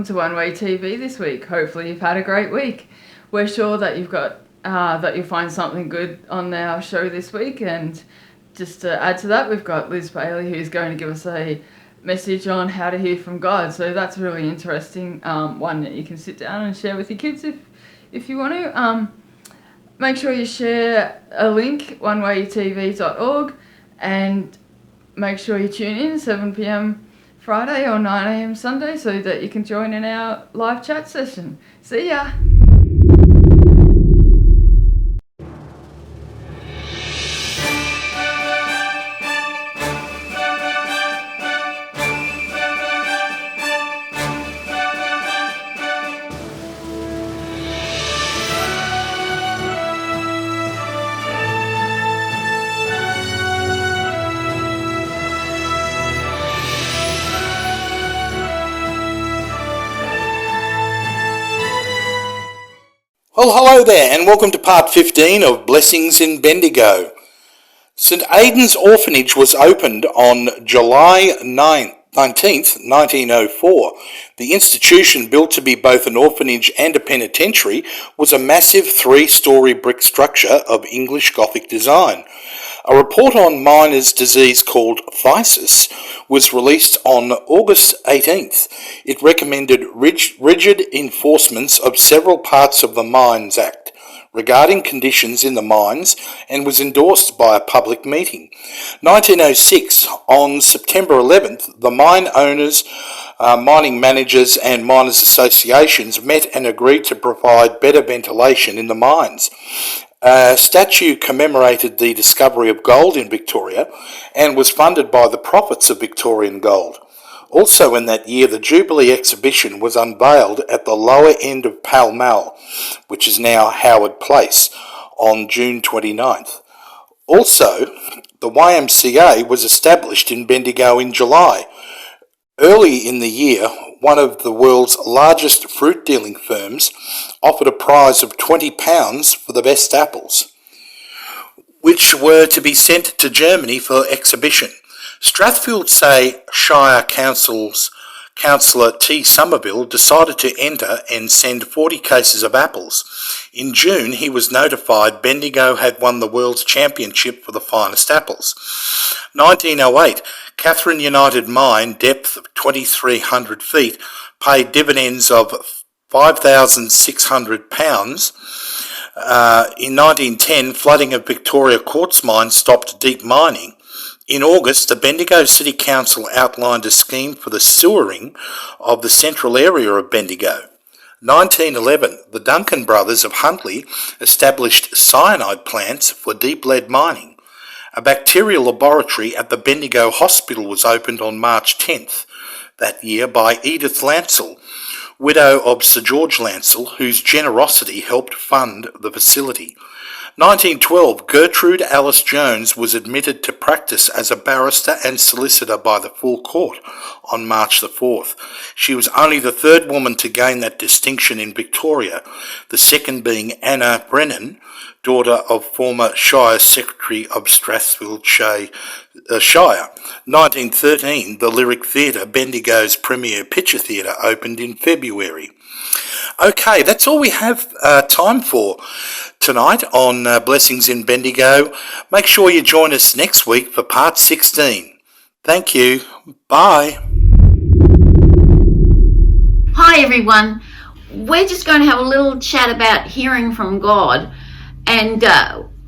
to One Way TV this week. Hopefully you've had a great week. We're sure that you've got that you'll find something good on our show this week, and just to add to that, we've got Liz Bailey who's going to give us a message on how to hear from God. So that's really interesting, one that you can sit down and share with your kids if you want to. Make sure you share a link, onewaytv.org, and make sure you tune in 7 p.m. Friday or 9 a.m. Sunday so that you can join in our live chat session. See ya! Well, hello there, and welcome to part 15 of Blessings in Bendigo. St Aidan's Orphanage was opened on July 19th, 1904. The institution, built to be both an orphanage and a penitentiary, was a massive 3-storey brick structure of English Gothic design. A report on miners' disease called phthisis was released on August 18th. It recommended rigid enforcements of several parts of the Mines Act regarding conditions in the mines and was endorsed by a public meeting. 1906, on September 11th, the mine owners, mining managers and miners' associations met and agreed to provide better ventilation in the mines. A statue commemorated the discovery of gold in Victoria and was funded by the profits of Victorian gold. Also in that year, the Jubilee exhibition was unveiled at the lower end of Pall Mall, which is now Howard Place, on June 29th. Also, the YMCA was established in Bendigo in July. Early in the year, one of the world's largest fruit dealing firms offered a prize of £20 for the best apples, which were to be sent to Germany for exhibition. Strathfield Shire Councillor T. Somerville decided to enter and send 40 cases of apples. In June, he was notified Bendigo had won the World's Championship for the finest apples. 1908, Catherine United Mine, depth of 2,300 feet, paid dividends of £5,600. In 1910, flooding of Victoria Quartz Mine stopped deep mining. In August, the Bendigo City Council outlined a scheme for the sewering of the central area of Bendigo. 1911, the Duncan brothers of Huntley established cyanide plants for deep lead mining. A bacterial laboratory at the Bendigo Hospital was opened on March 10th that year by Edith Lancel, widow of Sir George Lancel, whose generosity helped fund the facility. 1912, Gertrude Alice Jones was admitted to practice as a barrister and solicitor by the full court on March the 4th. She was only the third woman to gain that distinction in Victoria, the second being Anna Brennan, daughter of former Shire Secretary of Strathfield Shire. 1913, the Lyric Theatre, Bendigo's premier picture theatre, opened in February. Okay, that's all we have time for tonight on Blessings in Bendigo. Make sure you join us next week for part 16. Thank you. Bye. Hi everyone. We're just going to have a little chat about hearing from God, and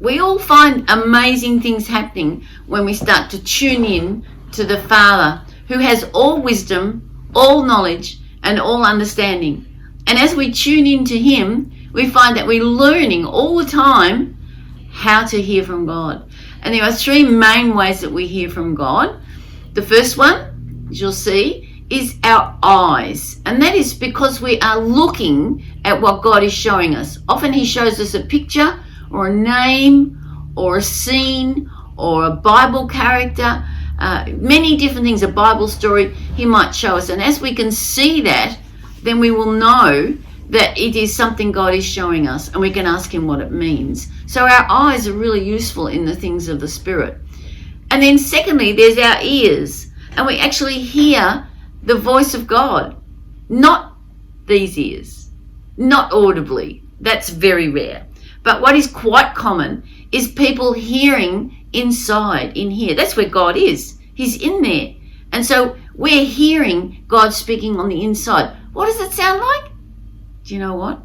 we all find amazing things happening when we start to tune in to the Father, who has all wisdom, all knowledge and all understanding. And as we tune into him, we find that we're learning all the time how to hear from God. And there are 3 main ways that we hear from God. The first one, as you'll see, is our eyes. And that is because we are looking at what God is showing us. Often he shows us a picture or a name or a scene or a Bible character, many different things, a Bible story he might show us. And as we can see that, then we will know that it is something God is showing us, and we can ask him what it means. So our eyes are really useful in the things of the Spirit. And then secondly, there's our ears, and we actually hear the voice of God, not these ears, not audibly. That's very rare. But what is quite common is people hearing inside, in here. That's where God is. He's in there. And so we're hearing God speaking on the inside. What does it sound like? Do you know what?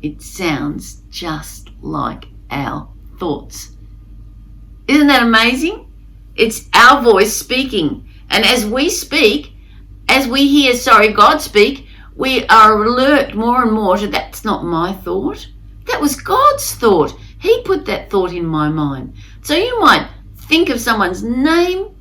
It sounds just like our thoughts. Isn't that amazing? It's our voice speaking. And as we speak, as we hear, God speak, we are alert more and more to that's not my thought. That was God's thought. He put that thought in my mind. So you might think of someone's name.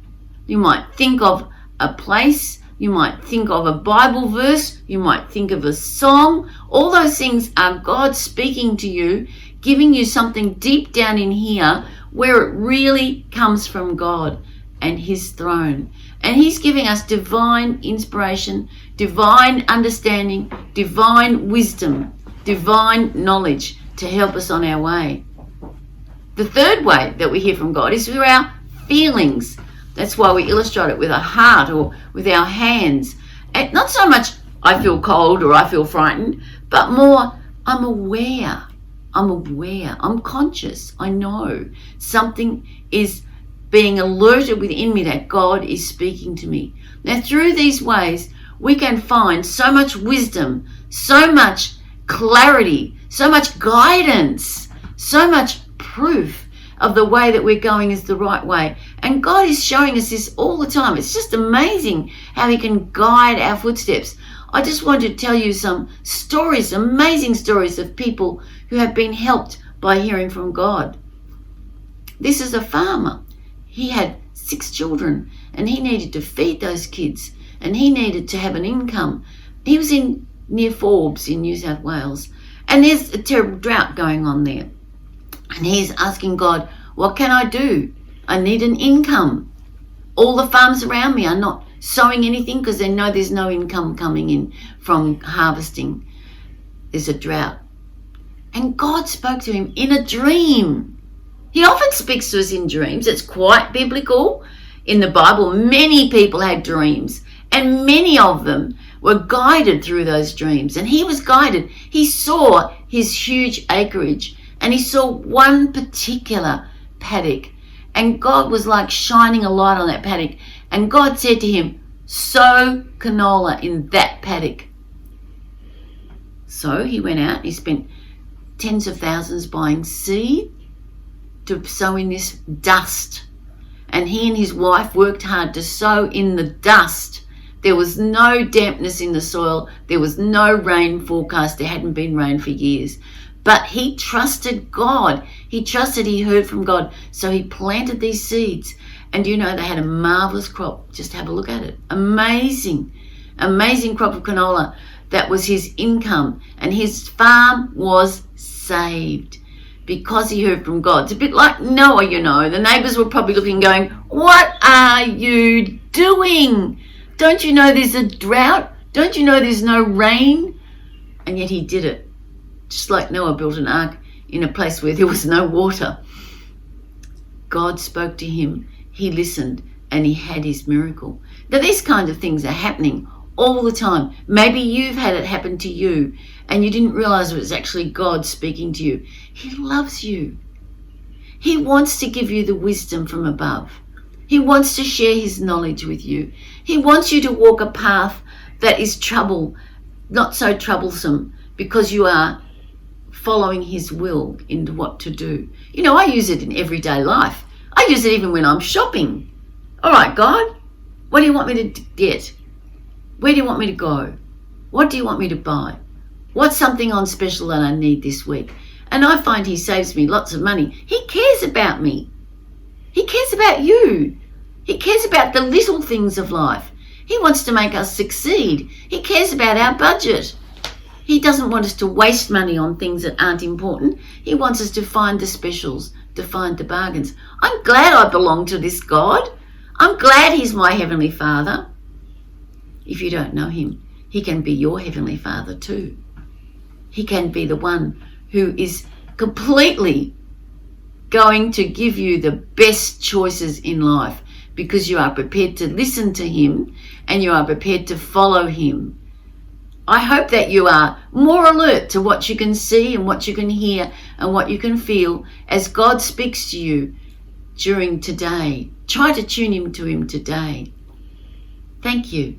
You might think of a place. You might think of a Bible verse. You might think of a song. All those things are God speaking to you, giving you something deep down in here where it really comes from God and His throne. And He's giving us divine inspiration, divine understanding, divine wisdom, divine knowledge to help us on our way. The third way that we hear from God is through our feelings. That's why we illustrate it with our heart or with our hands. And not so much I feel cold or I feel frightened, but more I'm aware. I'm conscious. I know something is being alerted within me that God is speaking to me. Now, through these ways, we can find so much wisdom, so much clarity, so much guidance, so much proof of the way that we're going is the right way. And God is showing us this all the time. It's just amazing how He can guide our footsteps. I just wanted to tell you some stories, amazing stories of people who have been helped by hearing from God. This is a farmer. He had 6 children and he needed to feed those kids and he needed to have an income. He was near Forbes in New South Wales, and there's a terrible drought going on there. And he's asking God, what can I do? I need an income. All the farms around me are not sowing anything because they know there's no income coming in from harvesting. There's a drought. And God spoke to him in a dream. He often speaks to us in dreams. It's quite biblical. In the Bible, many people had dreams, and many of them were guided through those dreams. And he was guided. He saw his huge acreage, and he saw one particular paddock. And God was like shining a light on that paddock. And God said to him, sow canola in that paddock. So he went out, he spent tens of thousands buying seed to sow in this dust. And he and his wife worked hard to sow in the dust. There was no dampness in the soil. There was no rain forecast. There hadn't been rain for years. But he trusted God. He trusted he heard from God. So he planted these seeds. And you know, they had a marvelous crop. Just have a look at it. Amazing, amazing crop of canola. That was his income. And his farm was saved because he heard from God. It's a bit like Noah, you know. The neighbours were probably looking going, what are you doing? Don't you know there's a drought? Don't you know there's no rain? And yet he did it. Just like Noah built an ark in a place where there was no water. God spoke to him. He listened and he had his miracle. Now these kinds of things are happening all the time. Maybe you've had it happen to you and you didn't realize it was actually God speaking to you. He loves you. He wants to give you the wisdom from above. He wants to share his knowledge with you. He wants you to walk a path that is not so troublesome, because you are following his will into what to do. You know, I use it in everyday life. I use it even when I'm shopping. All right, God, what do you want me to get? Where do you want me to go? What do you want me to buy? What's something on special that I need this week? And I find he saves me lots of money. He cares about me. He cares about you. He cares about the little things of life. He wants to make us succeed. He cares about our budget. He doesn't want us to waste money on things that aren't important. He wants us to find the specials, to find the bargains. I'm glad I belong to this God. I'm glad he's my Heavenly Father. If you don't know him, he can be your Heavenly Father too. He can be the one who is completely going to give you the best choices in life, because you are prepared to listen to him and you are prepared to follow him. I hope that you are more alert to what you can see and what you can hear and what you can feel as God speaks to you during today. Try to tune into him today. Thank you.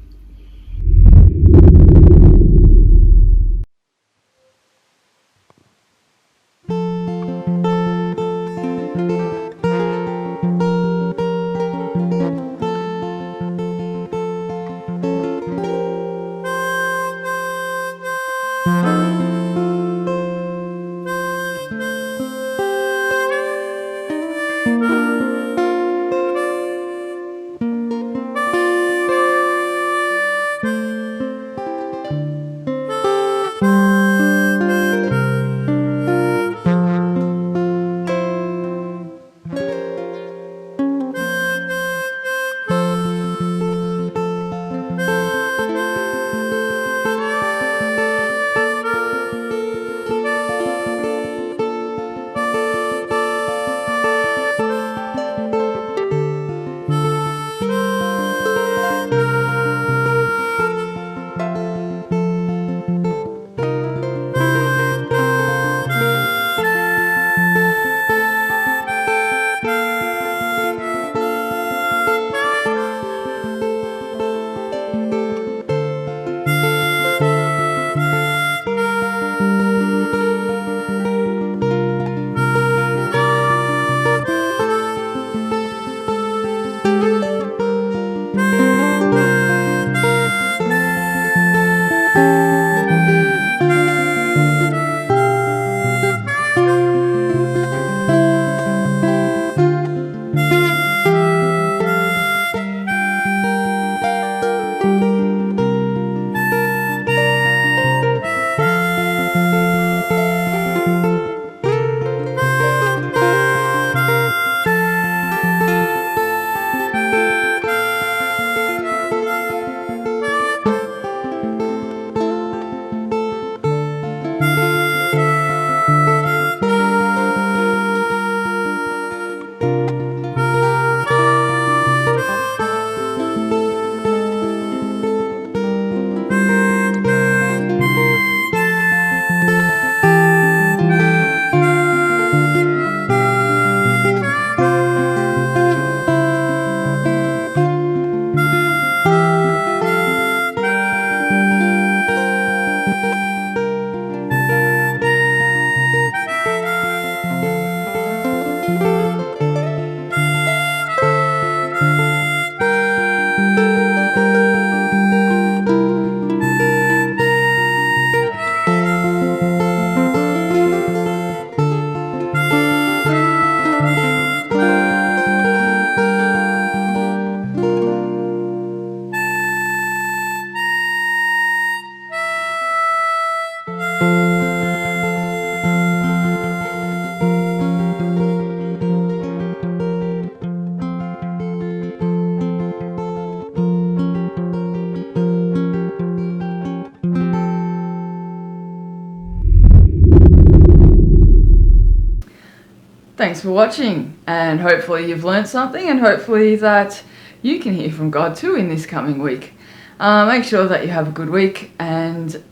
Thanks for watching, and hopefully you've learnt something, and hopefully that you can hear from God too in this coming week. Make sure that you have a good week, and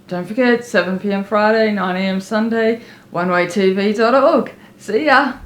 don't forget 7 p.m. Friday, 9 a.m. Sunday, onewaytv.org. See ya!